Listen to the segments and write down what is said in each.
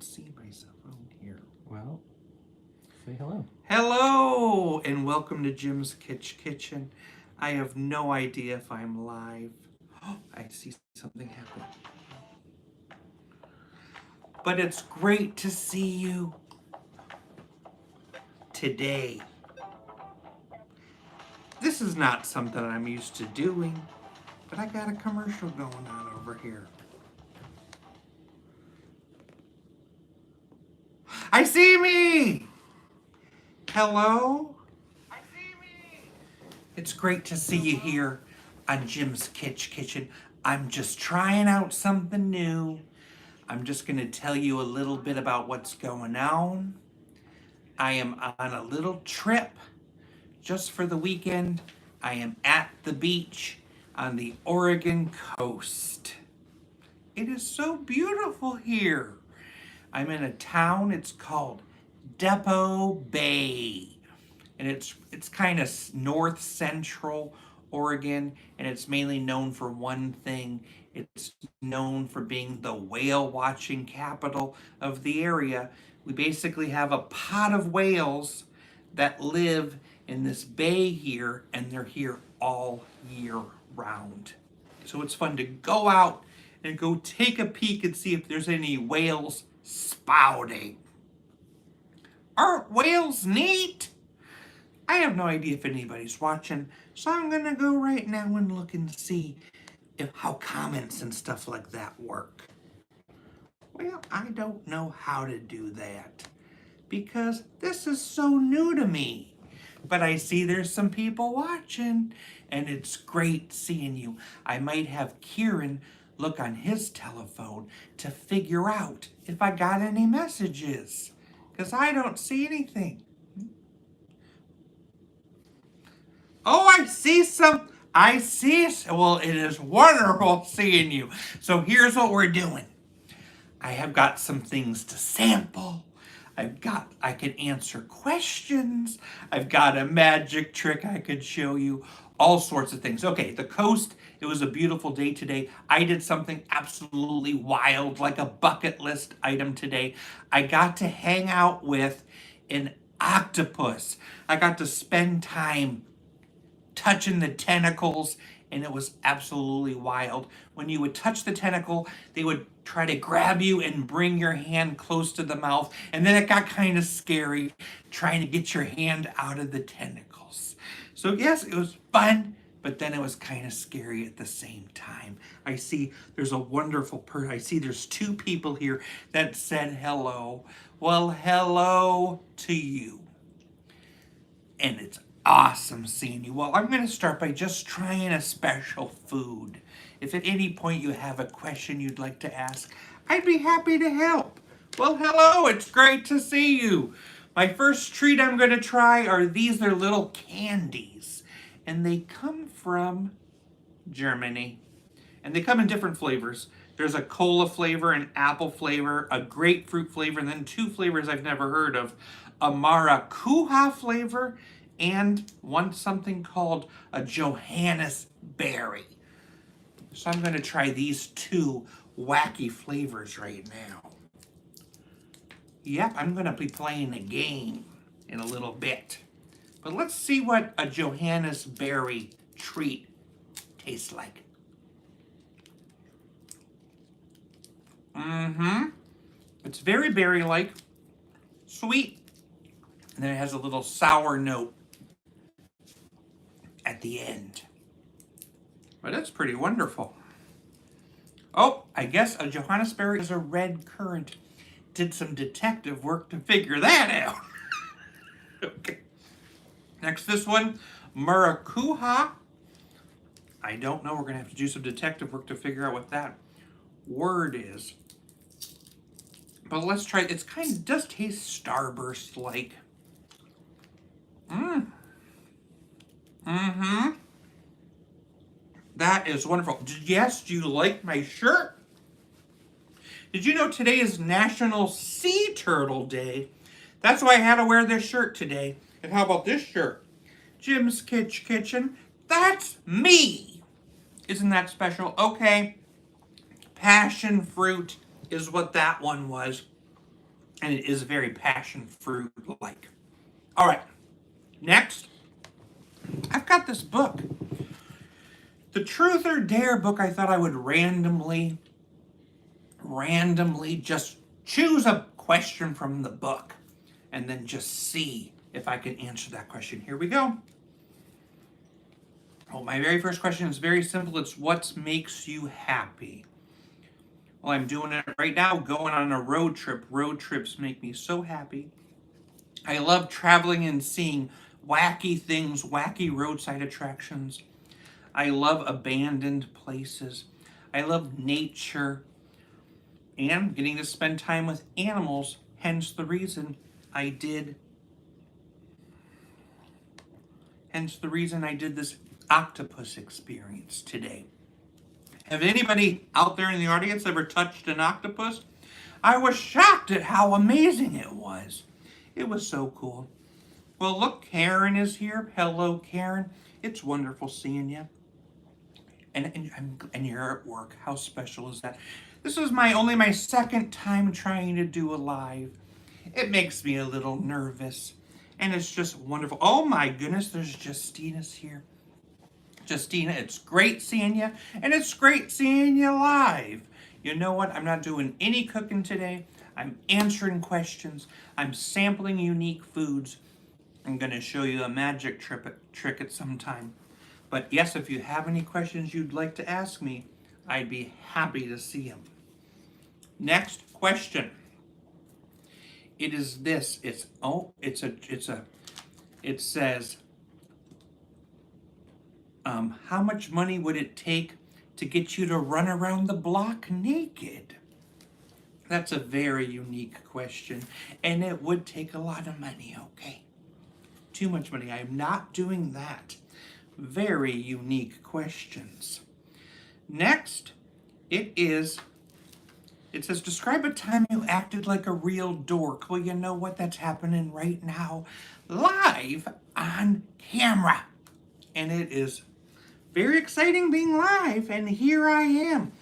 see myself on here. Well, say hello. Hello, and welcome to Jim's Kitsch Kitchen. I have no idea if I'm live. Oh, I see something happen. But it's great to see you today. This is not something I'm used to doing, but I got a commercial going on over here. I see me! Hello? I see me! It's great to see you here on Jim's Kitsch Kitchen. I'm just trying out something new. I'm just going to tell you a little bit about what's going on. I am on a little trip just for the weekend. I am at the beach on the Oregon coast. It is so beautiful here. I'm in a town, it's called Depot Bay. And it's kind of north central Oregon, and it's mainly known for one thing. It's known for being the whale watching capital of the area. We basically have a pod of whales that live in this bay here, and they're here all year round. So it's fun to go out and go take a peek and see if there's any whales spouting. Aren't whales neat? I have no idea if anybody's watching, so I'm gonna go right now and look and see how comments and stuff like that work. Well, I don't know how to do that because this is so new to me. But I see there's some people watching, and it's great seeing you. I might have Kieran look on his telephone to figure out if I got any messages, because I don't see anything. Oh, I see some. I see. Well, it is wonderful seeing you. So here's what we're doing. I have got some things to sample. I can answer questions. I've got a magic trick I could show you. All sorts of things. Okay, the coast, it was a beautiful day today. I did something absolutely wild, like a bucket list item today. I got to hang out with an octopus. I got to spend time touching the tentacles, and it was absolutely wild. When you would touch the tentacle, they would try to grab you and bring your hand close to the mouth, and then it got kind of scary trying to get your hand out of the tentacles. So yes, it was fun, but then it was kind of scary at the same time. I see there's a wonderful person. I see there's two people here that said hello. Well, hello to you. And it's awesome seeing you. Well, I'm going to start by just trying a special food. If at any point you have a question you'd like to ask, I'd be happy to help. Well, hello, it's great to see you. My first treat I'm going to try are these. They're little candies, and they come from Germany. And they come in different flavors. There's a cola flavor, an apple flavor, a grapefruit flavor, and then two flavors I've never heard of. A maracuja flavor and something called a Johannes berry. So I'm going to try these two wacky flavors right now. Yep, I'm going to be playing a game in a little bit. But let's see what a Johannes berry treat tastes like. It's very berry-like, sweet, and then it has a little sour note at the end. But it's pretty wonderful. Oh, I guess a Johannisberry is a red currant. Did some detective work to figure that out. Okay. Next, this one, maracuja. I don't know. We're going to have to do some detective work to figure out what that word is. But let's try it. It's kind of does taste Starburst-like. That is wonderful. Yes, do you like my shirt? Did you know today is National Sea Turtle Day? That's why I had to wear this shirt today. And how about this shirt? Jim's Kitsch Kitchen. That's me. Isn't that special? Okay. Passion fruit is what that one was. And it is very passion fruit-like. All right, next, I've got this book. The Truth or Dare book. I thought I would randomly just choose a question from the book and then just see if I can answer that question. Here we go. Oh, my very first question is very simple. It's what makes you happy? Well, I'm doing it right now, going on a road trip. Road trips make me so happy. I love traveling and seeing wacky things, wacky roadside attractions. I love abandoned places. I love nature and getting to spend time with animals, hence the reason I did this octopus experience today. Have anybody out there in the audience ever touched an octopus? I was shocked at how amazing it was. It was so cool. Well, look, Karen is here. Hello, Karen. It's wonderful seeing you. And you're at work. How special is that? This is only my second time trying to do a live. It makes me a little nervous. And it's just wonderful. Oh my goodness, there's Justina's here. Justina, it's great seeing you. And it's great seeing you live. You know what? I'm not doing any cooking today. I'm answering questions. I'm sampling unique foods. I'm going to show you a magic trick at some time. But yes, if you have any questions you'd like to ask me, I'd be happy to see them. Next question. It is this. It says, how much money would it take to get you to run around the block naked? That's a very unique question, and it would take a lot of money, okay? Too much money. I am not doing that. Very unique questions. Next, it says, describe a time you acted like a real dork. Well, you know what? That's happening right now, live on camera. And it is very exciting being live, and here I am.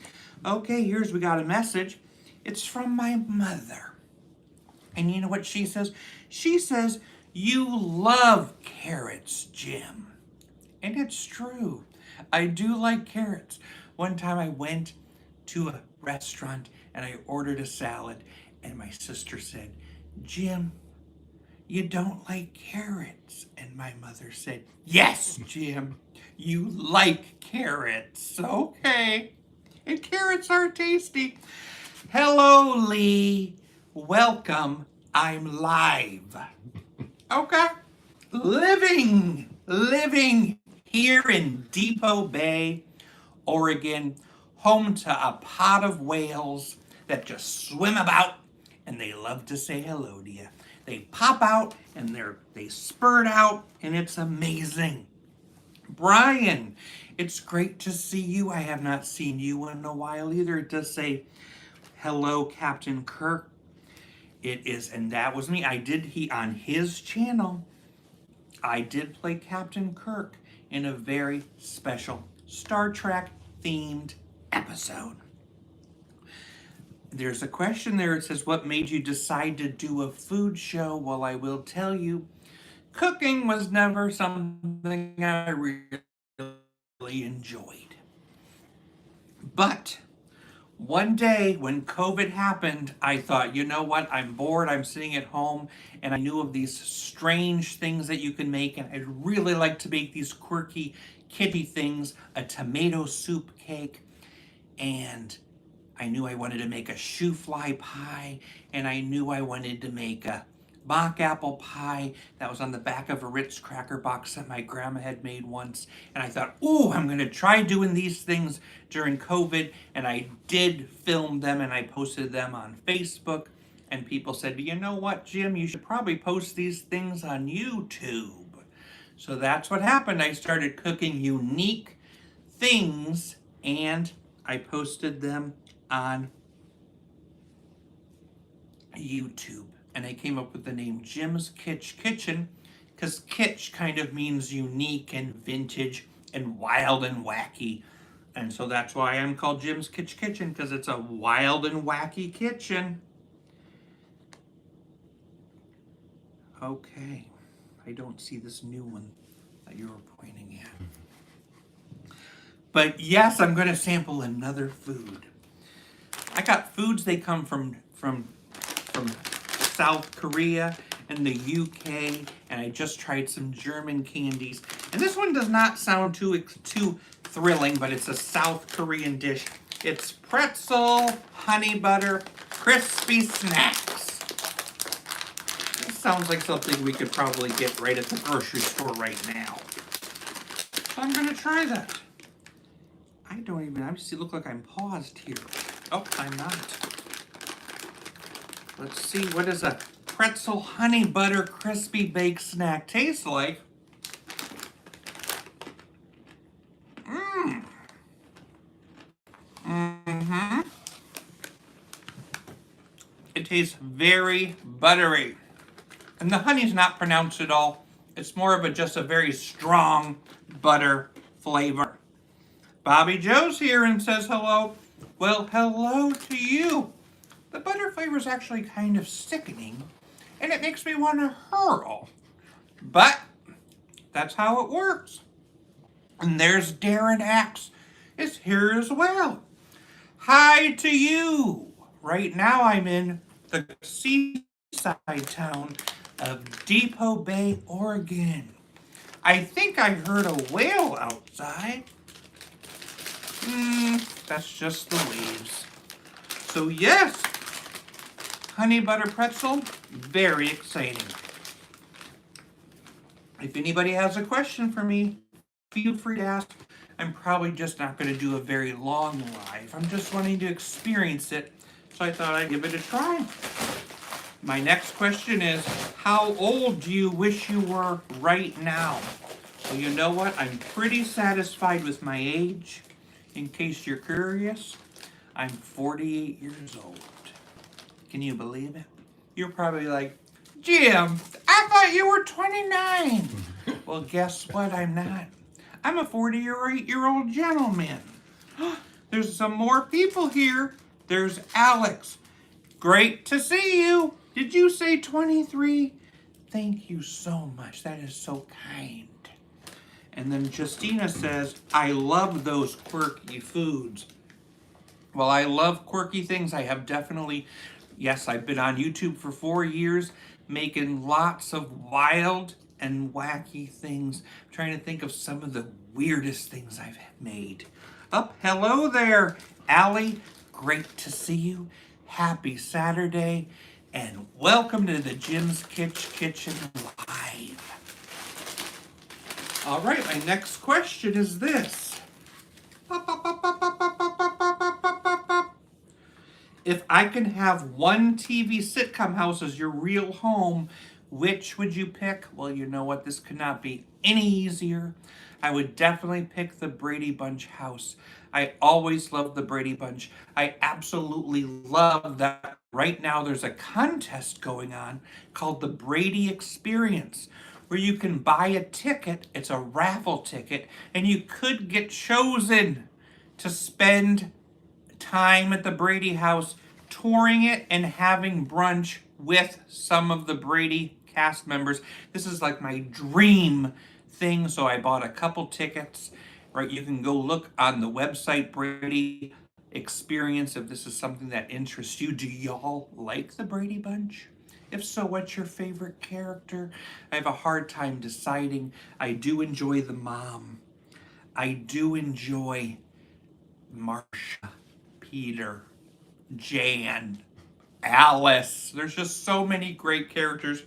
Okay, we got a message. It's from my mother. And you know what she says? She says, you love carrots, Jim. And it's true. I do like carrots. One time I went to a restaurant and I ordered a salad, and my sister said, Jim, you don't like carrots. And my mother said, yes, Jim, you like carrots. Okay. And carrots are tasty. Hello, Lee. Welcome. I'm live. Okay. Living here in Depot Bay, Oregon, home to a pot of whales that just swim about, and they love to say hello to you. They pop out and they spurt out, and it's amazing. Brian, it's great to see you. I have not seen you in a while either. It does say, hello, Captain Kirk. It is, and that was me. On his channel, I did play Captain Kirk in a very special Star Trek themed episode. There's a question there. It says, what made you decide to do a food show? Well, I will tell you, cooking was never something I really enjoyed. But one day when COVID happened, I thought, you know what? I'm bored. I'm sitting at home, and I knew of these strange things that you can make, and I'd really like to make these quirky kitty things, a tomato soup cake, and I knew I wanted to make a shoe fly pie, and I knew I wanted to make a mock apple pie that was on the back of a Ritz cracker box that my grandma had made once. And I thought, ooh, I'm going to try doing these things during COVID. And I did film them, and I posted them on Facebook. And people said, you know what, Jim, you should probably post these things on YouTube. So that's what happened. I started cooking unique things, and I posted them on YouTube. And I came up with the name Jim's Kitsch Kitchen, because kitsch kind of means unique and vintage and wild and wacky. And so that's why I'm called Jim's Kitsch Kitchen, because it's a wild and wacky kitchen. Okay. I don't see this new one that you were pointing at. But yes, I'm going to sample another food. I got foods, they come from South Korea and the UK, and I just tried some German candies. And this one does not sound too thrilling, but it's a South Korean dish. It's pretzel, honey butter, crispy snacks. This sounds like something we could probably get right at the grocery store right now. So I'm gonna try that. I just look like I'm paused here. Oh, I'm not. Let's see, what does a pretzel honey butter crispy baked snack taste like? Mmm. Mm-hmm. It tastes very buttery. And the honey's not pronounced at all. It's more of just a very strong butter flavor. Bobby Joe's here and says hello. Well, hello to you. The butter flavor is actually kind of sickening, and it makes me want to hurl. But that's how it works. And there's Darren Axe is here as well. Hi to you. Right now I'm in the seaside town of Depot Bay, Oregon. I think I heard a whale outside. That's just the waves. So yes, honey butter pretzel, very exciting. If anybody has a question for me, feel free to ask. I'm probably just not going to do a very long live. I'm just wanting to experience it, so I thought I'd give it a try. My next question is, how old do you wish you were right now? Well, you know what? I'm pretty satisfied with my age. In case you're curious, I'm 48 years old. Can you believe it? You're probably like, Jim, I thought you were 29. Well, guess what? I'm not. I'm a 48-year-old gentleman. There's some more people here. There's Alex. Great to see you. Did you say 23? Thank you so much. That is so kind. And then Justina says, I love those quirky foods. Well, I love quirky things. I have definitely, yes, I've been on YouTube for 4 years, making lots of wild and wacky things. I'm trying to think of some of the weirdest things I've made. Hello there, Allie. Great to see you. Happy Saturday, and welcome to the Jim's Kitsch Kitchen Live. All right, my next question is this. If I can have one TV sitcom house as your real home, which would you pick? Well, you know what? This could not be any easier. I would definitely pick the Brady Bunch house. I always loved the Brady Bunch. I absolutely love that right now there's a contest going on called the Brady Experience, where you can buy a ticket. It's a raffle ticket, and you could get chosen to spend time at the Brady house touring it and having brunch with some of the Brady cast members. This is like my dream thing, so I bought a couple tickets. Right, you can go look on the website Brady Experience if this is something that interests you. Do y'all like the Brady Bunch? If so, what's your favorite character? I have a hard time deciding. I do enjoy the mom. I do enjoy Marcia, Peter, Jan, Alice. There's just so many great characters.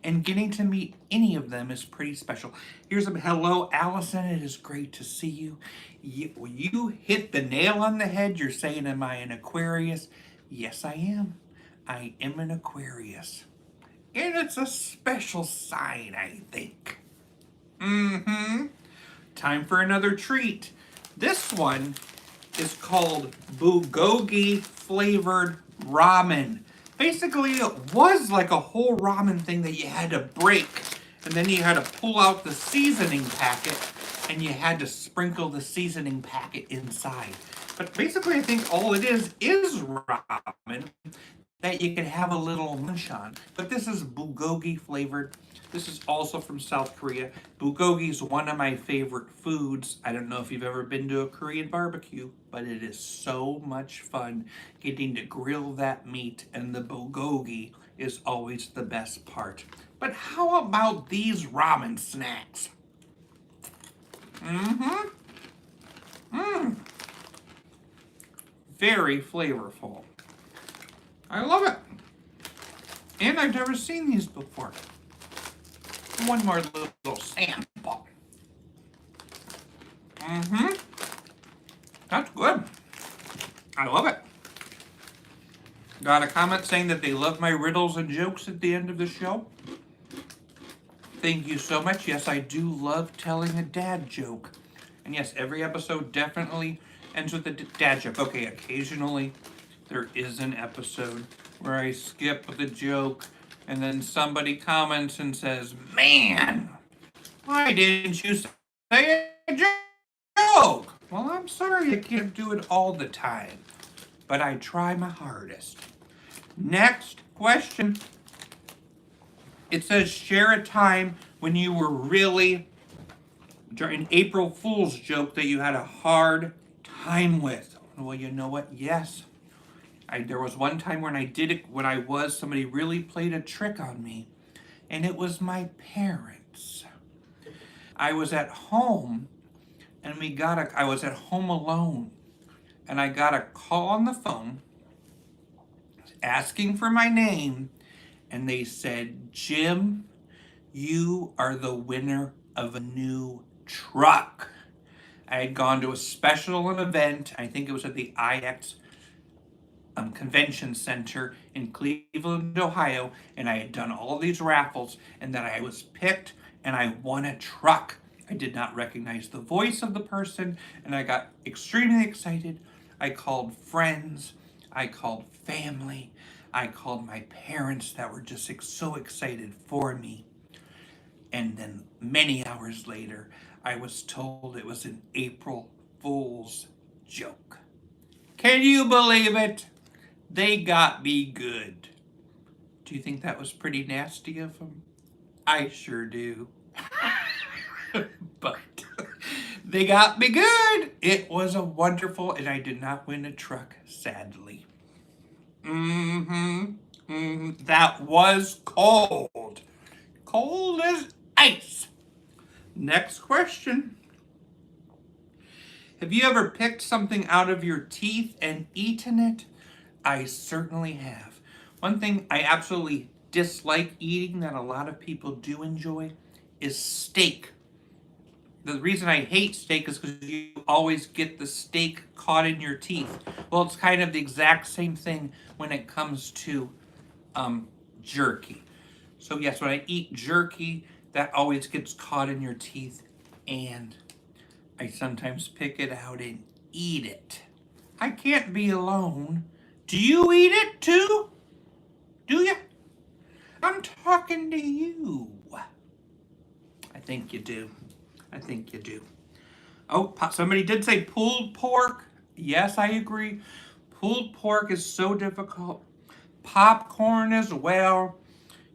And getting to meet any of them is pretty special. Here's a hello, Allison. It is great to see you. You hit the nail on the head. You're saying, am I an Aquarius? Yes, I am. I am an Aquarius. And it's a special sign, I think. Time for another treat. This one is called bulgogi flavored ramen. Basically, it was like a whole ramen thing that you had to break, and then you had to pull out the seasoning packet, and you had to sprinkle the seasoning packet inside. But basically, I think all it is ramen. that you could have a little munch on. But this is bulgogi flavored. This is also from South Korea. Bulgogi is one of my favorite foods. I don't know if you've ever been to a Korean barbecue, but it is so much fun getting to grill that meat, and the bulgogi is always the best part. But how about these ramen snacks? Mm-hmm. Mmm. Very flavorful. I love it. And I've never seen these before. One more little sample. Mm-hmm. That's good. I love it. Got a comment saying that they love my riddles and jokes at the end of the show. Thank you so much. Yes, I do love telling a dad joke. And yes, every episode definitely ends with a dad joke. Okay, occasionally there is an episode where I skip the joke and then somebody comments and says, "Man, why didn't you say a joke?" Well, I'm sorry I can't do it all the time, but I try my hardest. Next question. It says, share a time when you were really, an April Fool's joke that you had a hard time with. Well, you know what? Yes. There was one time when I did it, somebody really played a trick on me, and it was my parents. I was at home, and I was at home alone, and I got a call on the phone asking for my name, and they said, "Jim, you are the winner of a new truck." I had gone to a special event. I think it was at the IX Convention Center in Cleveland, Ohio, and I had done all these raffles, and then I was picked, and I won a truck. I did not recognize the voice of the person, and I got extremely excited. I called friends, I called family, I called my parents that were just so excited for me. And then many hours later, I was told it was an April Fool's joke. Can you believe it? They got me good. Do you think that was pretty nasty of them? I sure do. But they got me good. It was a wonderful, and I did not win a truck, sadly. That was cold. Cold as ice. Next question. Have you ever picked something out of your teeth and eaten it? I certainly have. One thing I absolutely dislike eating that a lot of people do enjoy is steak. The reason I hate steak is because you always get the steak caught in your teeth. Well, it's kind of the exact same thing when it comes to jerky. So yes, when I eat jerky, that always gets caught in your teeth, and I sometimes pick it out and eat it. I can't be alone. Do you eat it too? Do you? I'm talking to you. I think you do. I think you do. Oh, somebody did say pulled pork. Yes, I agree. Pulled pork is so difficult. Popcorn as well.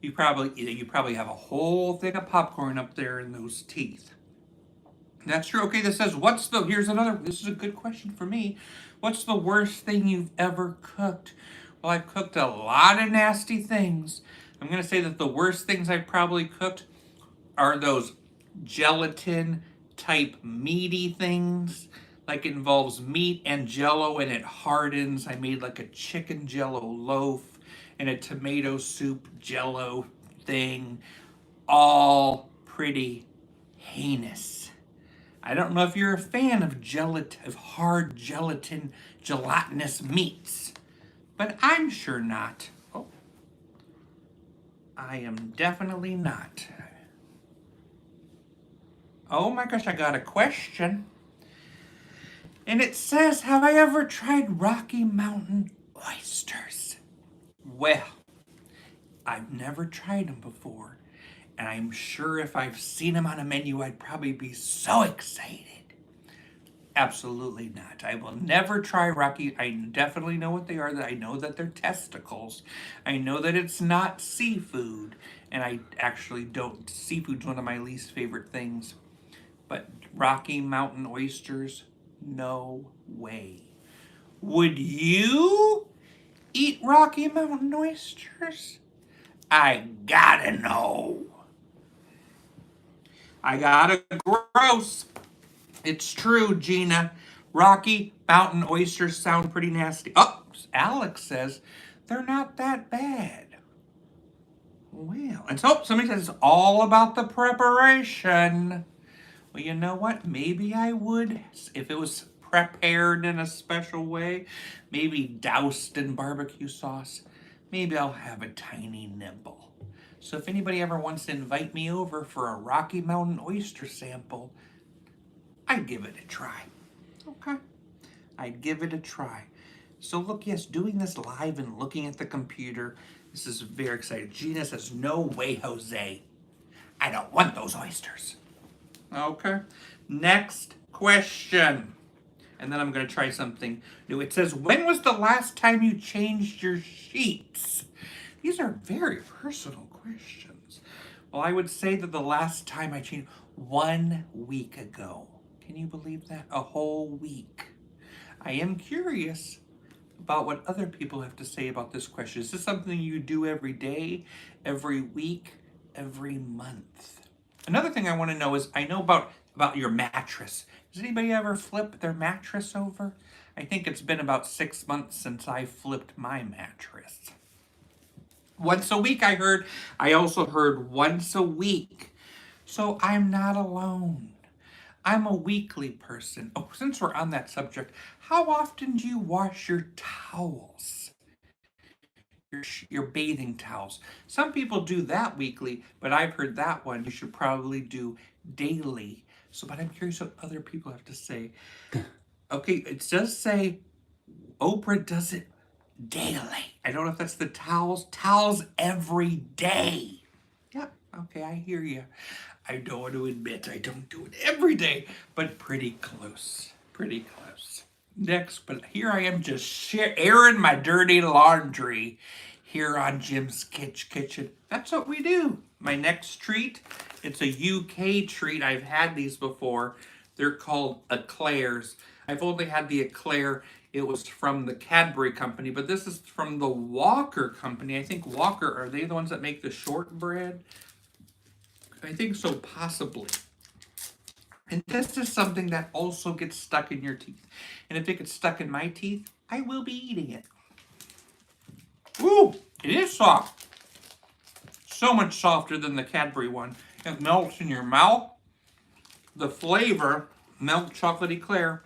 You probably have a whole thing of popcorn up there in those teeth. That's true. Okay, this says, this is a good question for me. What's the worst thing you've ever cooked? Well, I've cooked a lot of nasty things. I'm going to say that the worst things I've probably cooked are those gelatin type meaty things. Like it involves meat and jello and it hardens. I made like a chicken jello loaf and a tomato soup jello thing. All pretty heinous. I don't know if you're a fan of hard gelatinous meats, but I'm sure not. Oh, I am definitely not. Oh my gosh, I got a question. And it says, have I ever tried Rocky Mountain oysters? Well, I've never tried them before. And I'm sure if I've seen them on a menu, I'd probably be so excited. Absolutely not. I will never try Rocky. I definitely know what they are. That I know that they're testicles. I know that it's not seafood. And I actually don't. Seafood's one of my least favorite things. But Rocky Mountain oysters, no way. Would you eat Rocky Mountain oysters? I gotta know. I gotta gross. It's true, Gina. Rocky Mountain oysters sound pretty nasty. Oh, Alex says they're not that bad. Well, and so somebody says it's all about the preparation. Well, you know what? Maybe I would, if it was prepared in a special way, maybe doused in barbecue sauce, maybe I'll have a tiny nibble. So if anybody ever wants to invite me over for a Rocky Mountain oyster sample, I'd give it a try. Okay. I'd give it a try. So look, yes, doing this live and looking at the computer, this is very exciting. Gina says, no way, Jose. I don't want those oysters. Okay. Next question. And then I'm going to try something new. It says, when was the last time you changed your sheets? These are very personal questions. Well, I would say that the last time I changed, 1 week ago. Can you believe that? A whole week. I am curious about what other people have to say about this question. Is this something you do every day, every week, every month? Another thing I want to know is, I know about your mattress. Does anybody ever flip their mattress over? I think it's been about 6 months since I flipped my mattress. Once a week, I heard. I also heard once a week. So I'm not alone. I'm a weekly person. Oh, since we're on that subject, how often do you wash your towels? Your bathing towels. Some people do that weekly, but I've heard that one you should probably do daily. So, but I'm curious what other people have to say. Okay, it does say Oprah does it daily. I don't know if that's the towels. Towels every day. Yep, okay, I hear you. I don't want to admit I don't do it every day, but pretty close. Pretty close. Next, but here I am just airing my dirty laundry here on Jim's Kitsch Kitchen. That's what we do. My next treat, it's a UK treat. I've had these before. They're called eclairs. I've only had the eclair. It was from the Cadbury company, but this is from the Walker company. I think Walker, are they the ones that make the shortbread? I think so, possibly. And this is something that also gets stuck in your teeth. And if it gets stuck in my teeth, I will be eating it. Ooh, it is soft. So much softer than the Cadbury one. It melts in your mouth. The flavor, milk chocolate eclair,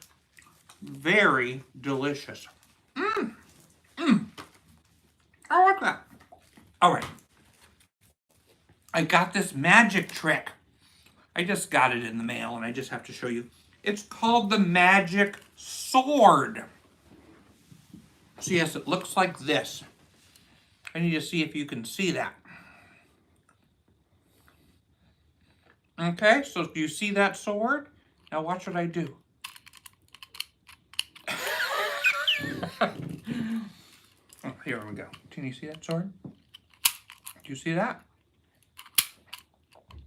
very delicious. I like that. All right. I got this magic trick. I just got it in the mail and I just have to show you. It's called the magic sword. So yes, it looks like this. I need to see if you can see that. Okay, so do you see that sword? Now watch what I do. Oh, here we go. Can you see that sword? Do you see that?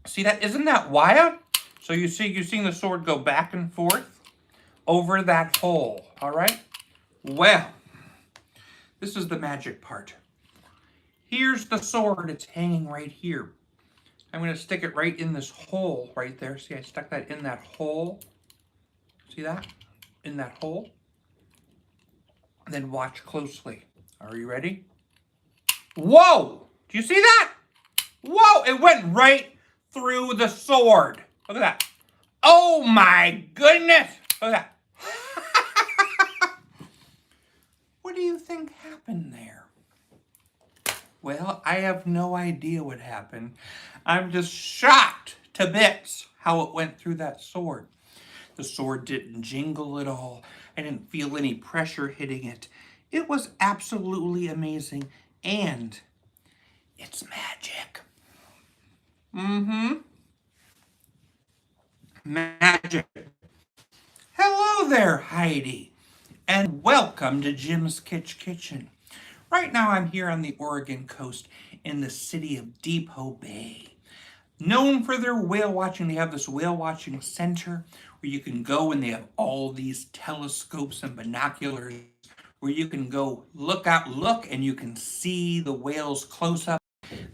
See that? Isn't that wild? So you've seen the sword go back and forth over that hole, all right? Well, this is the magic part. Here's the sword. It's hanging right here. I'm going to stick it right in this hole right there. See, I stuck that in that hole. See that? In that hole. And then watch closely. Are you ready? Whoa! Do you see that? Whoa! It went right through the sword. Look at that. Oh my goodness! Look at that. What do you think happened there? Well, I have no idea what happened. I'm just shocked to bits how it went through that sword. The sword didn't jingle at all. I didn't feel any pressure hitting it. It was absolutely amazing. And it's magic. Magic. Hello there, Heidi, and welcome to Jim's Kitsch Kitchen. Right now I'm here on the Oregon coast in the city of Depot Bay. Known for their whale watching, they have this whale watching center where you can go and they have all these telescopes and binoculars where you can go look and you can see the whales close up.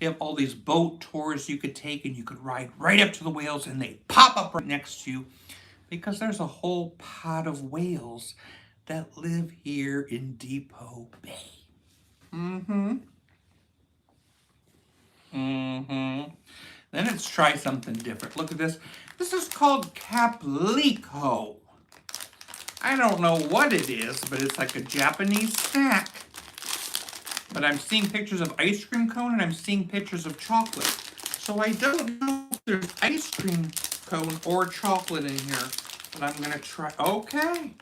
They have all these boat tours you could take and you could ride right up to the whales and they pop up right next to you because there's a whole pod of whales that live here in Depot Bay. Then let's try something different. Look at this. This is called caplico. I don't know what it is, but it's like a Japanese snack. But I'm seeing pictures of ice cream cone and I'm seeing pictures of chocolate. So I don't know if there's ice cream cone or chocolate in here, but I'm gonna try. Okay.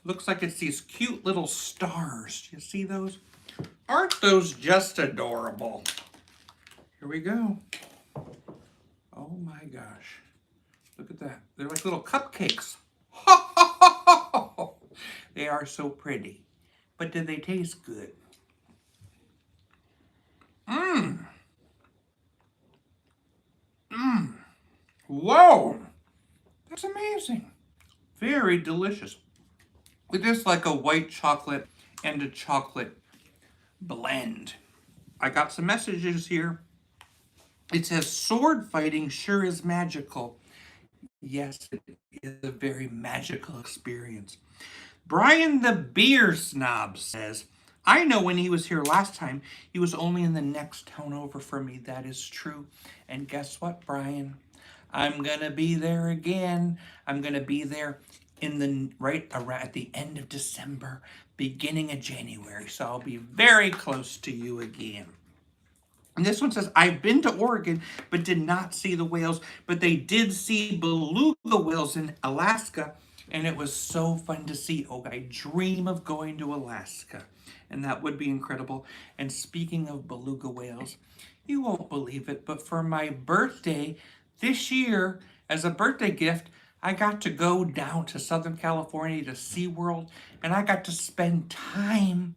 Looks like it's these cute little stars. You see those? Aren't those just adorable? Here we go. Oh my gosh. Look at that. They're like little cupcakes. They are so pretty. But do they taste good? Whoa! That's amazing. Very delicious. It is like a white chocolate and a chocolate blend. I got some messages here. It says, sword fighting sure is magical. Yes, it is a very magical experience. Brian the Beer Snob says, I know when he was here last time, he was only in the next town over from me. That is true. And guess what, Brian? I'm going to be there again. I'm going to be there in the right around at the end of December, beginning of January. So I'll be very close to you again. And this one says, I've been to Oregon, but did not see the whales, but they did see beluga whales in Alaska, and it was so fun to see. Oh, I dream of going to Alaska, and that would be incredible. And speaking of beluga whales, you won't believe it, but for my birthday this year, as a birthday gift, I got to go down to Southern California to SeaWorld, and I got to spend time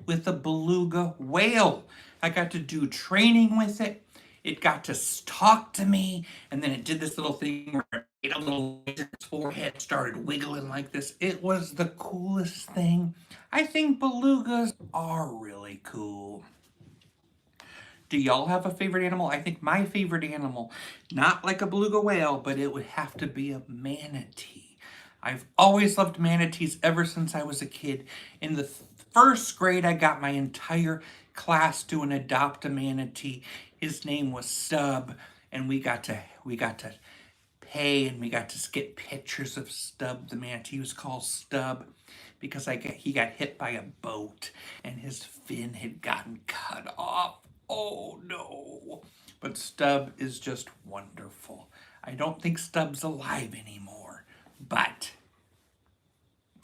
with a beluga whale. I got to do training with it. It got to talk to me, and then it did this little thing where it ate a little, its forehead started wiggling like this. It was the coolest thing. I think belugas are really cool. Do y'all have a favorite animal? I think my favorite animal, not like a beluga whale, but it would have to be a manatee. I've always loved manatees ever since I was a kid. In the first grade, I got my entire class to adopt a manatee. His name was Stub, and we got to pay and we got to get pictures of Stub. The manatee was called Stub because he got hit by a boat and his fin had gotten cut off. Oh no. But Stub is just wonderful. I don't think Stub's alive anymore, but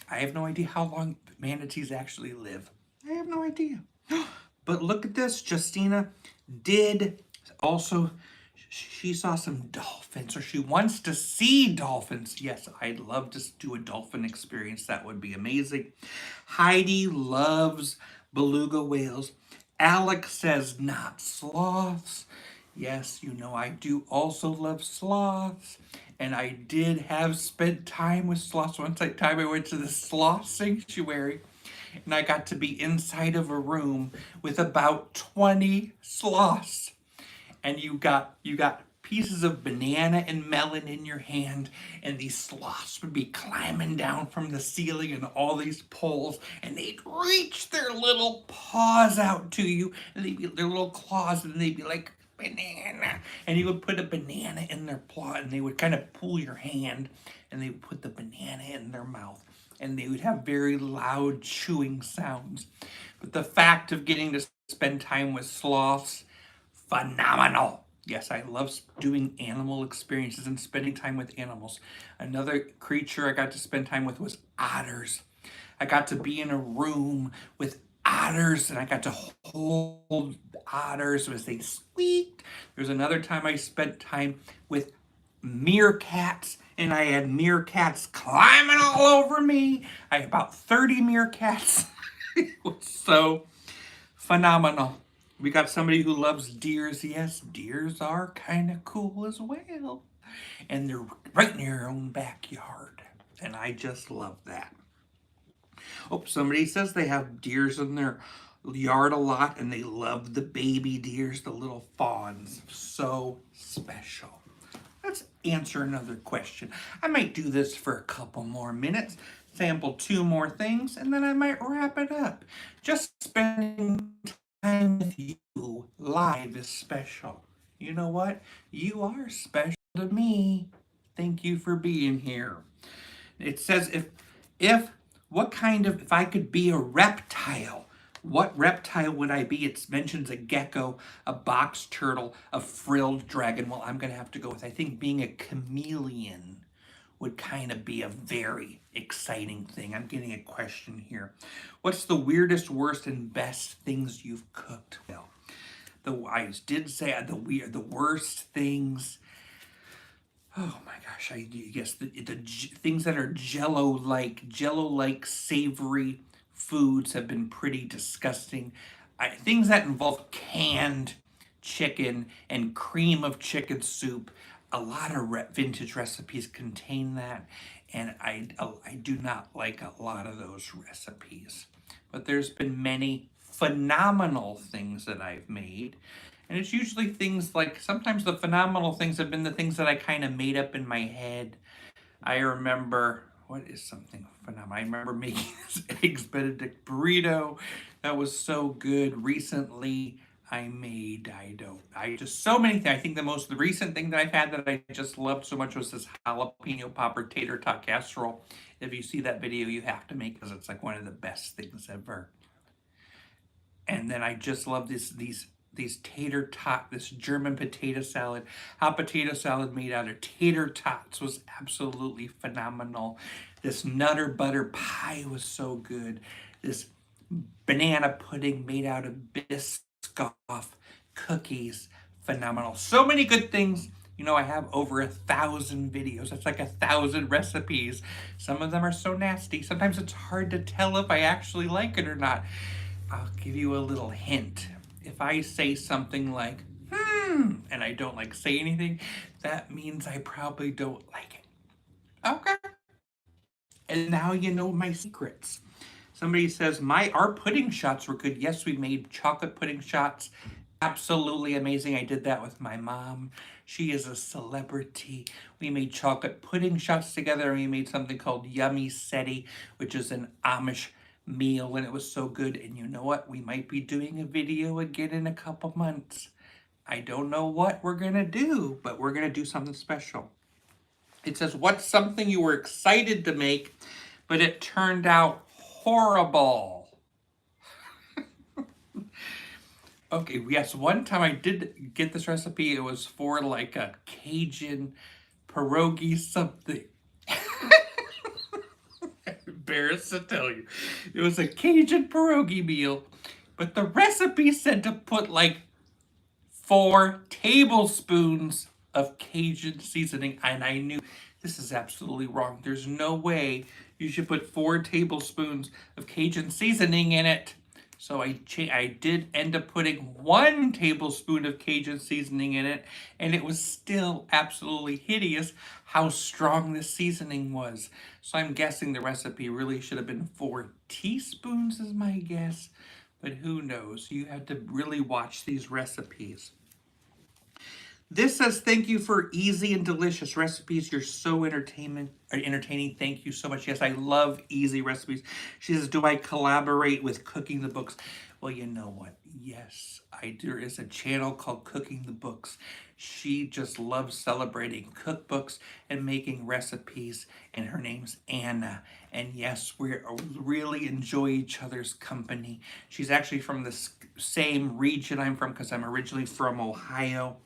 I have no idea how long manatees actually live. I have no idea. But look at this. Justina did also, she saw some dolphins, or she wants to see dolphins. Yes, I'd love to do a dolphin experience. That would be amazing. Heidi loves beluga whales. Alex says not sloths. Yes, you know I do also love sloths. And I did have spent time with sloths. One time I went to the sloth sanctuary and I got to be inside of a room with about 20 sloths. And you got pieces of banana and melon in your hand, and these sloths would be climbing down from the ceiling and all these poles, and they'd reach their little paws out to you, and they'd be their little claws, and they'd be like, banana. And you would put a banana in their paw, and they would kind of pull your hand, and they would put the banana in their mouth, and they would have very loud chewing sounds. But the fact of getting to spend time with sloths, phenomenal. Yes, I love doing animal experiences and spending time with animals. Another creature I got to spend time with was otters. I got to be in a room with otters and I got to hold otters as they squeaked. There's another time I spent time with meerkats And I had meerkats climbing all over me. I had about 30 meerkats. It was so phenomenal. We got somebody who loves deers. Yes, deers are kind of cool as well. And they're right in your own backyard. And I just love that. Oh, somebody says they have deers in their yard a lot and they love the baby deers, the little fawns. So special. Let's answer another question. I might do this for a couple more minutes, sample 2 more things, and then I might wrap it up. Just spending time with you live is special. You know what? You are special to me. Thank you for being here. It says if if I could be a reptile, what reptile would I be? It mentions a gecko, a box turtle, a frilled dragon. Well, I'm going to have to go with, I think being a chameleon would kind of be a very exciting thing. I'm getting a question here. What's the weirdest, worst, and best things you've cooked? Well, I did say the worst things. Oh my gosh, I guess the things that are jello-like savory foods have been pretty disgusting. Things that involve canned chicken and cream of chicken soup. A lot of vintage recipes contain that, and I do not like a lot of those recipes. But there's been many phenomenal things that I've made. And it's usually things like, sometimes the phenomenal things have been the things that I kind of made up in my head. I remember, what is something phenomenal? I remember making this Eggs Benedict burrito. That was so good. Recently, I just, so many things. I think the most recent thing that I've had that I just loved so much was this jalapeno popper tater tot casserole. If you see that video, you have to make it because it's like one of the best things ever. And then I just love these tater tot, this German potato salad. Hot potato salad made out of tater tots was absolutely phenomenal. This Nutter Butter pie was so good. This banana pudding made out of Biscoff cookies, phenomenal. So many good things. You know, I have over 1,000 videos. That's like 1,000 recipes. Some of them are so nasty. Sometimes it's hard to tell if I actually like it or not. I'll give you a little hint. If I say something like, and I don't like say anything, that means I probably don't like it. Okay. And now you know my secrets. Somebody says, our pudding shots were good. Yes, we made chocolate pudding shots. Absolutely amazing. I did that with my mom. She is a celebrity. We made chocolate pudding shots together, and we made something called Yummy Seti, which is an Amish meal, and it was so good. And you know what? We might be doing a video again in a couple months. I don't know what we're gonna do, but we're gonna do something special. It says, what's something you were excited to make, but it turned out horrible? Okay, yes, one time I did get this recipe. It was for like a Cajun pierogi something. I'm embarrassed to tell you. It was a Cajun pierogi meal, but the recipe said to put like 4 tablespoons of Cajun seasoning, and I knew this is absolutely wrong. There's no way you should put 4 tablespoons of Cajun seasoning in it. So I did end up putting 1 tablespoon of Cajun seasoning in it, and it was still absolutely hideous how strong the seasoning was. So I'm guessing the recipe really should have been 4 teaspoons is my guess, but who knows? You have to really watch these recipes. This says, thank you for easy and delicious recipes. You're so entertaining. Thank you so much. Yes, I love easy recipes. She says, do I collaborate with Cooking the Books? Well, you know what? Yes, there is a channel called Cooking the Books. She just loves celebrating cookbooks and making recipes, and her name's Anna. And yes, we really enjoy each other's company. She's actually from the same region I'm from because I'm originally from Ohio.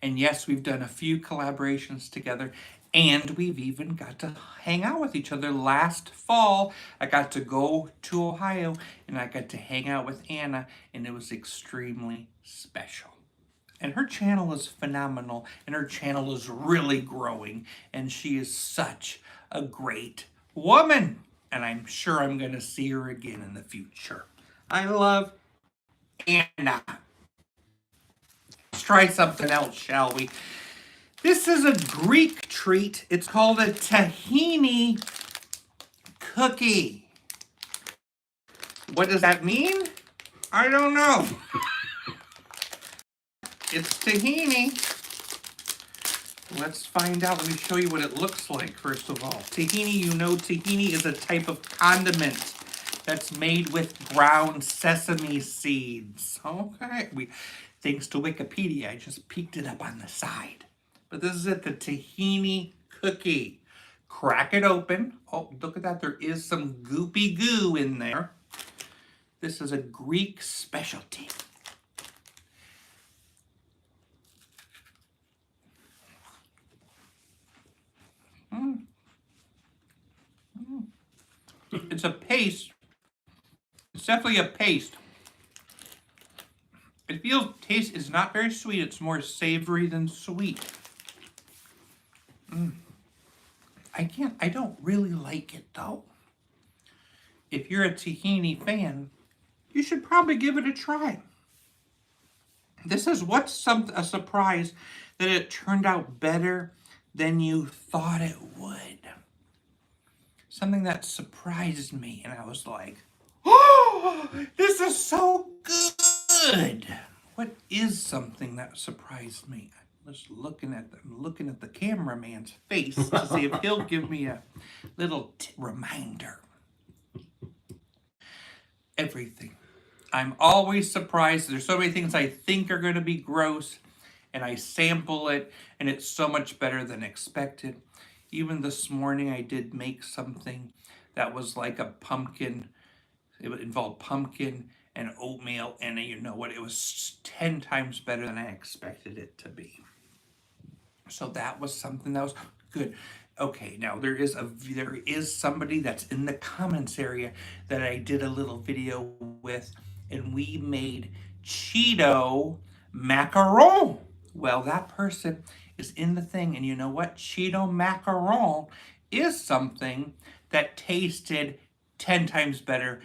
And yes, we've done a few collaborations together, and we've even got to hang out with each other. Last fall, I got to go to Ohio, and I got to hang out with Anna, and it was extremely special. And her channel is phenomenal, and her channel is really growing, and she is such a great woman. And I'm sure I'm going to see her again in the future. I love Anna. Let's try something else, shall we? This is a Greek treat. It's called a tahini cookie. What does that mean? I don't know. It's tahini. Let's find out. Let me show you what it looks like, first of all. Tahini, you know tahini is a type of condiment that's made with ground sesame seeds. Okay. Thanks to Wikipedia, I just peeked it up on the side. But this is it, the tahini cookie. Crack it open. Oh, look at that. There is some goopy goo in there. This is a Greek specialty. It's a paste. It's definitely a paste. It feels, taste is not very sweet. It's more savory than sweet. I don't really like it though. If you're a tahini fan, you should probably give it a try. This is what's a surprise that it turned out better than you thought it would. Something that surprised me, and I was like, oh, this is so good. What is something that surprised me? I'm looking at the cameraman's face to see if he'll give me a little reminder. Everything. I'm always surprised. There's so many things I think are going to be gross, and I sample it, and it's so much better than expected. Even this morning, I did make something that was like a pumpkin. It involved pumpkin and oatmeal, and you know what? It was 10 times better than I expected it to be. So that was something that was good. Okay, now there is somebody that's in the comments area that I did a little video with, and we made Cheeto macaron. Well, that person is in the thing, and you know what? Cheeto macaron is something that tasted 10 times better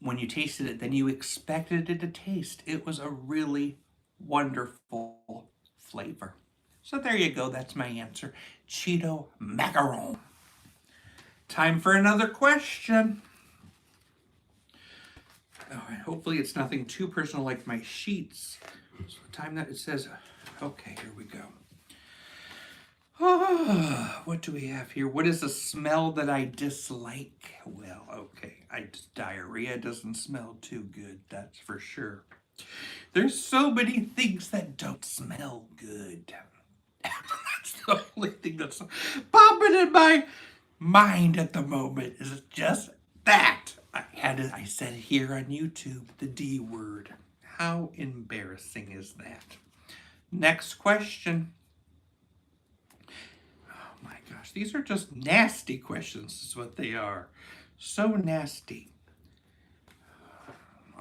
when you tasted it than you expected it to taste. It was a really wonderful flavor. So there you go, that's my answer. Cheeto macaron. Time for another question. All right, hopefully it's nothing too personal like my sheets. So time that it says, okay, here we go. Oh, what do we have here? What is a smell that I dislike? Well, okay, diarrhea doesn't smell too good, that's for sure. There's so many things that don't smell good. That's the only thing that's popping in my mind at the moment is just that. I said here on YouTube the D word. How embarrassing is that? Next question. Oh my gosh, these are just nasty questions is what they are. So nasty.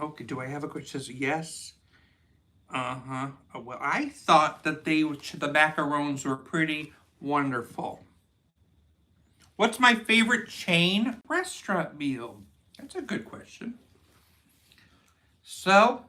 Okay, do I have a question? Says yes. Uh-huh. Well, I thought that the macarons were pretty wonderful. What's my favorite chain restaurant meal? That's a good question. So,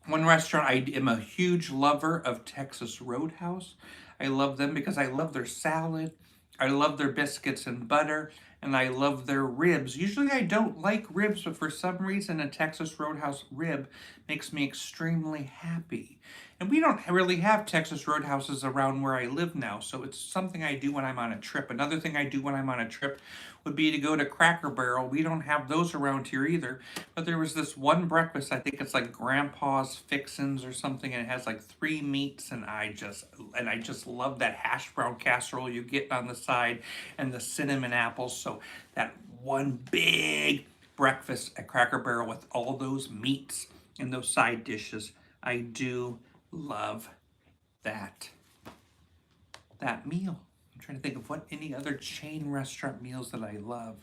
one restaurant, I am a huge lover of Texas Roadhouse. I love them because I love their salad, I love their biscuits and butter, and I love their ribs. Usually I don't like ribs, but for some reason a Texas Roadhouse rib makes me extremely happy. And we don't really have Texas Roadhouses around where I live now, so it's something I do when I'm on a trip. Another thing I do when I'm on a trip would be to go to Cracker Barrel. We don't have those around here either, but there was this one breakfast, I think it's like Grandpa's Fixins or something, and it has like 3 meats, and I just love that hash brown casserole you get on the side and the cinnamon apples. So that one big breakfast at Cracker Barrel with all those meats and those side dishes, I do love that meal. I'm trying to think of what any other chain restaurant meals that I love.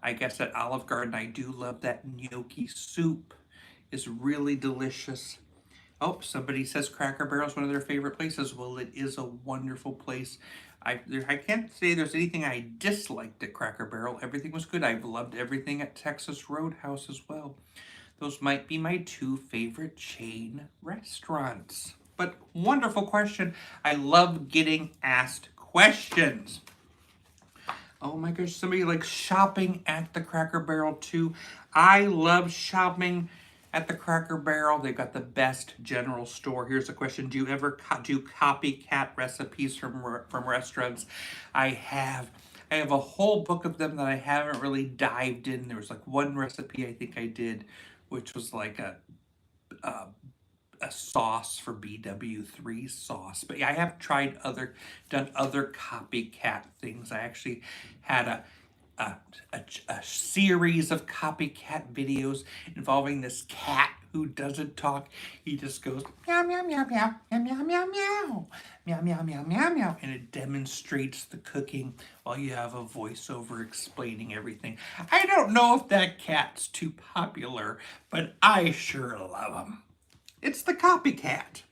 I guess at Olive Garden I do love that gnocchi soup. It's really delicious. Oh, somebody says Cracker Barrel is one of their favorite places. Well, it is a wonderful place. I can't say there's anything I disliked at Cracker Barrel. Everything was good. I've loved everything at Texas Roadhouse as well. Those might be my two favorite chain restaurants. But wonderful question. I love getting asked questions. Oh my gosh, somebody likes shopping at the Cracker Barrel too. I love shopping at the Cracker Barrel. They've got the best general store. Here's a question. Do you ever do copycat recipes from restaurants? I have. I have a whole book of them that I haven't really dived in. There was like one recipe I think I did, which was like a sauce for BW3 sauce. But yeah, I have done other copycat things. I actually had a series of copycat videos involving this cat who doesn't talk. He just goes meow meow meow meow meow meow meow meow meow meow meow meow meow, and it demonstrates the cooking while you have a voiceover explaining everything. I don't know if that cat's too popular, but I sure love him. It's the copycat.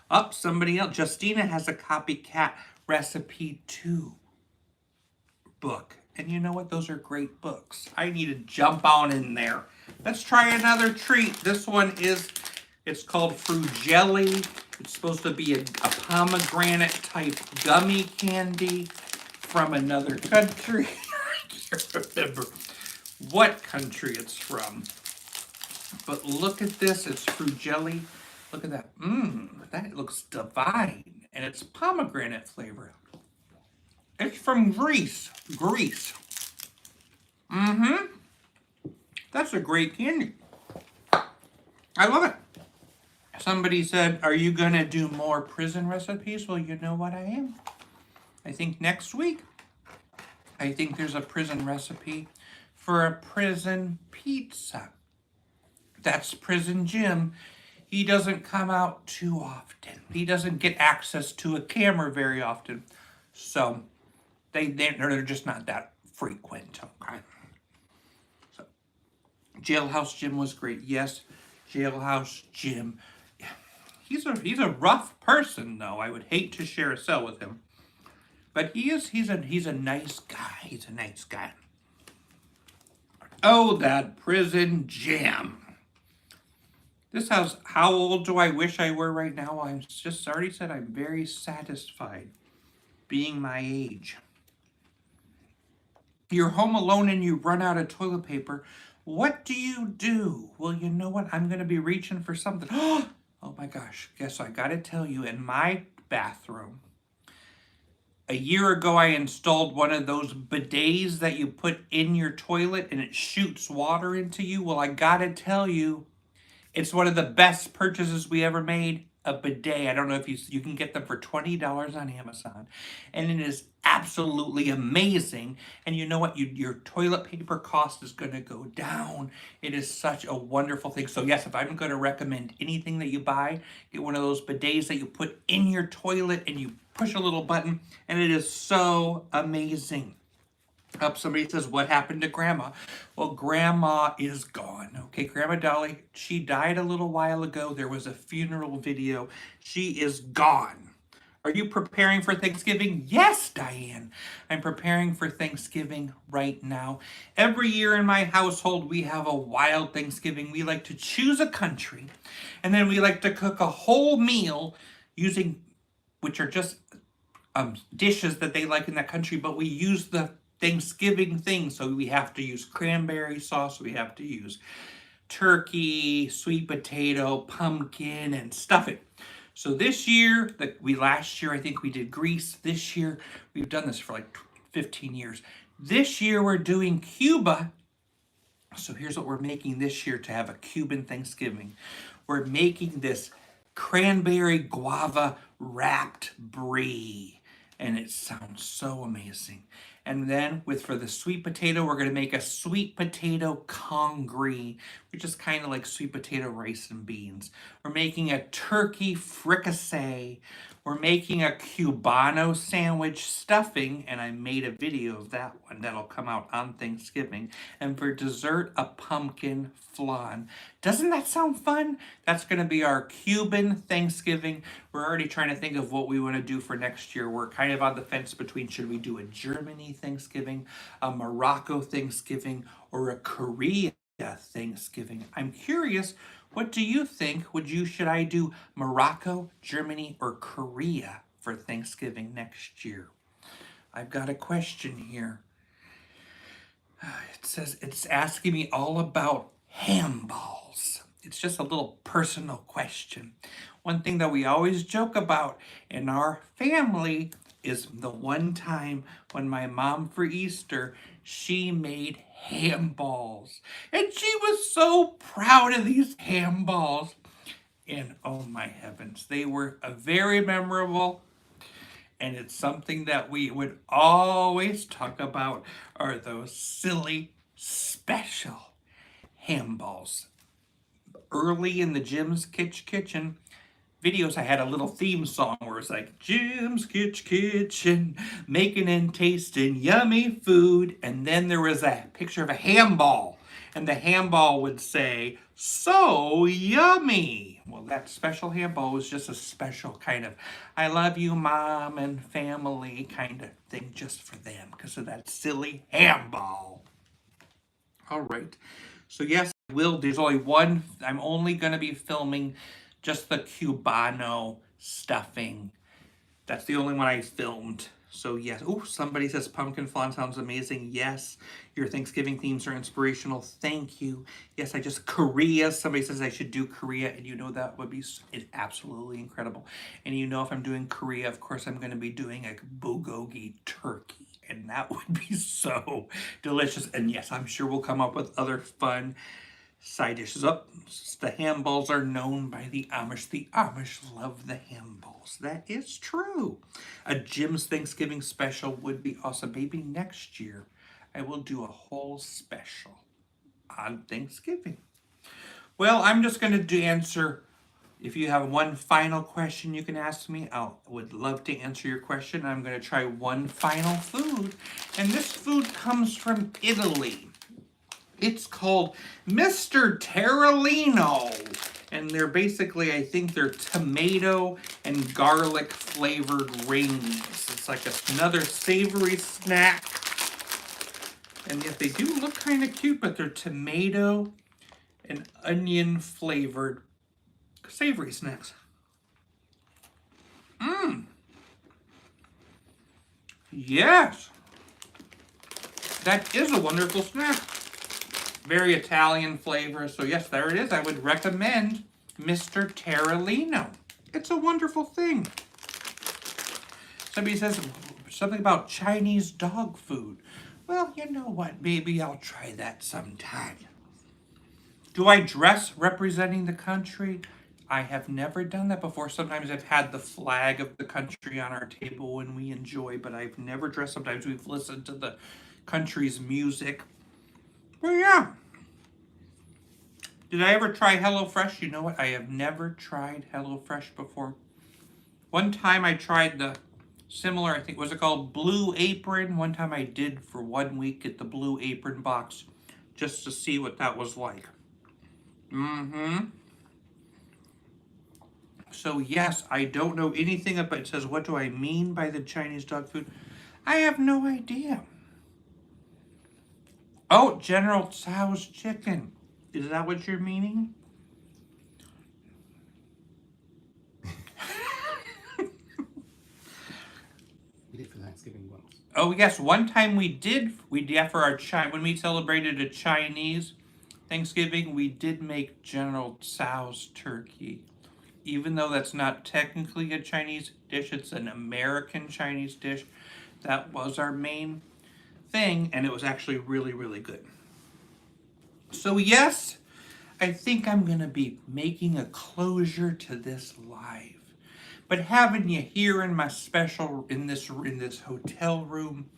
Oh, somebody else. Justina has a copycat recipe too book. And you know what? Those are great books. I need to jump on in there. Let's try another treat. This one it's called Frugelli. It's supposed to be a pomegranate type gummy candy from another country. I can't remember what country it's from. But look at this. It's Frugelli. Look at that. That looks divine. And it's pomegranate flavor. It's from Greece. That's a great candy. I love it. Somebody said, are you going to do more prison recipes? Well, you know what I am. I think next week, I think there's a prison recipe for a prison pizza. That's Prison Jim. He doesn't come out too often. He doesn't get access to a camera very often. So they're just not that frequent. Okay. So Jailhouse Jim was great. Yes, Jailhouse Jim. Yeah. He's a rough person though. I would hate to share a cell with him. But he's a nice guy. He's a nice guy. Oh, that Prison Jam. This house, how old do I wish I were right now? I'm just already said I'm very satisfied being my age. You're home alone and you run out of toilet paper. What do you do? Well, you know what? I'm going to be reaching for something. Oh my gosh. Guess I got to tell you, in my bathroom, a year ago I installed one of those bidets that you put in your toilet and it shoots water into you. Well, I got to tell you, it's one of the best purchases we ever made, a bidet. I don't know if you can get them for $20 on Amazon. And it is absolutely amazing. And you know what? Your toilet paper cost is going to go down. It is such a wonderful thing. So yes, if I'm going to recommend anything that you buy, get one of those bidets that you put in your toilet and you push a little button. And it is so amazing. Somebody says, what happened to Grandma? Well, Grandma is gone. Okay, Grandma Dolly, she died a little while ago. There was a funeral video. She is gone. Are you preparing for Thanksgiving? Yes, Diane. I'm preparing for Thanksgiving right now. Every year in my household, we have a wild Thanksgiving. We like to choose a country, and then we like to cook a whole meal using, which are just dishes that they like in that country, but we use the Thanksgiving thing. So we have to use cranberry sauce. We have to use turkey, sweet potato, pumpkin, and stuffing. So this year, last year I think we did Greece. This year, we've done this for like 15 years. This year we're doing Cuba. So here's what we're making this year to have a Cuban Thanksgiving. We're making this cranberry guava wrapped brie. And it sounds so amazing. And then for the sweet potato, we're going to make a sweet potato congee, which is kind of like sweet potato rice and beans. We're making a turkey fricassee. We're making a Cubano sandwich stuffing, and I made a video of that one that'll come out on Thanksgiving. And for dessert, a pumpkin flan. Doesn't that sound fun? That's going to be our Cuban Thanksgiving. We're already trying to think of what we want to do for next year. We're kind of on the fence between should we do a Germany Thanksgiving, a Morocco Thanksgiving, or a Korea Thanksgiving. I'm curious, what do you think? Should I do Morocco, Germany, or Korea for Thanksgiving next year? I've got a question here. It says it's asking me all about ham balls. It's just a little personal question. One thing that we always joke about in our family is the one time when my mom for Easter, she made ham balls. And she was so proud of these ham balls. And oh my heavens, they were very memorable. And it's something that we would always talk about are those silly special ham balls. Early in the Jim's Kitsch Kitchen videos, I had a little theme song where it's like, Jim's Kitsch Kitchen, making and tasting yummy food. And then there was a picture of a ham ball. And the ham ball would say, so yummy. Well, that special ham ball was just a special kind of, I love you, mom and family kind of thing just for them because of that silly ham ball. All right. So yes, there's only one, I'm only going to be filming just the Cubano stuffing. That's the only one I filmed. So yes, oh, somebody says pumpkin flan sounds amazing. Yes, your Thanksgiving themes are inspirational. Thank you. Yes, Korea. Somebody says I should do Korea, and you know that would be absolutely incredible. And you know if I'm doing Korea, of course I'm going to be doing a bulgogi turkey, and that would be so delicious. And yes, I'm sure we'll come up with other fun side dishes. Up, the ham balls are known by the Amish. The Amish love the ham balls. That is true. A Jim's Thanksgiving special would be awesome. Maybe next year I will do a whole special on Thanksgiving. Well, I'm just going to answer. If you have one final question you can ask me, I would love to answer your question. I'm going to try one final food. And this food comes from Italy. It's called Mr. Terralino. And they're basically, I think they're tomato and garlic flavored rings. It's like another savory snack. And yet they do look kind of cute, but they're tomato and onion flavored savory snacks. Mmm. Yes. That is a wonderful snack. Very Italian flavor. So yes, there it is. I would recommend Mr. Terralino. It's a wonderful thing. Somebody says something about Chinese dog food. Well, you know what? Maybe I'll try that sometime. Do I dress representing the country? I have never done that before. Sometimes I've had the flag of the country on our table when we enjoy, but I've never dressed. Sometimes we've listened to the country's music. Well, yeah. Did I ever try HelloFresh? You know what? I have never tried HelloFresh before. One time I tried the similar, I think, was it called Blue Apron? One time I did for 1 week get the Blue Apron box just to see what that was like. So yes, I don't know anything about it. It says, what do I mean by the Chinese dog food? I have no idea. Oh, General Tso's chicken. Is that what you're meaning? We did for Thanksgiving once. Oh yes, one time we did for our when we celebrated a Chinese Thanksgiving, we did make General Tso's turkey. Even though that's not technically a Chinese dish, it's an American Chinese dish. That was our main thing, and it was actually really, really good. So yes, I think I'm gonna be making a closure to this live. But having you here in my special in this hotel room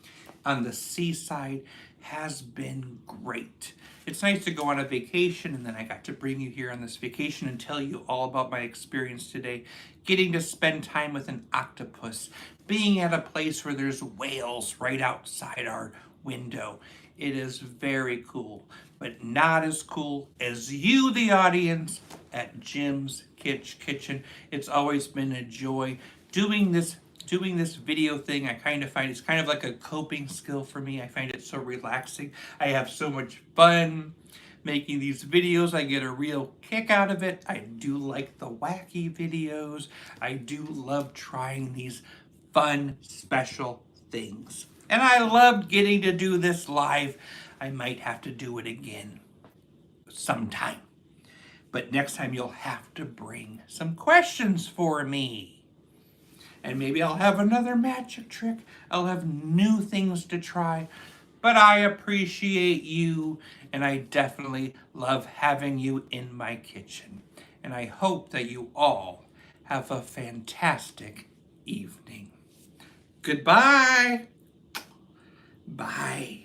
on the seaside has been great. It's nice to go on a vacation, and then I got to bring you here on this vacation and tell you all about my experience today, getting to spend time with an octopus, being at a place where there's whales right outside our window. It is very cool. but not as cool as you, the audience, at Jim's Kitsch Kitchen. It's always been a joy doing this video thing. I kind of find it's kind of like a coping skill for me. I find it so relaxing. I have so much fun making these videos. I get a real kick out of it. I do like the wacky videos. I do love trying these fun, special things. And I loved getting to do this live. I might have to do it again sometime. But next time you'll have to bring some questions for me. And maybe I'll have another magic trick. I'll have new things to try. But I appreciate you, and I definitely love having you in my kitchen. And I hope that you all have a fantastic evening. Goodbye. Bye.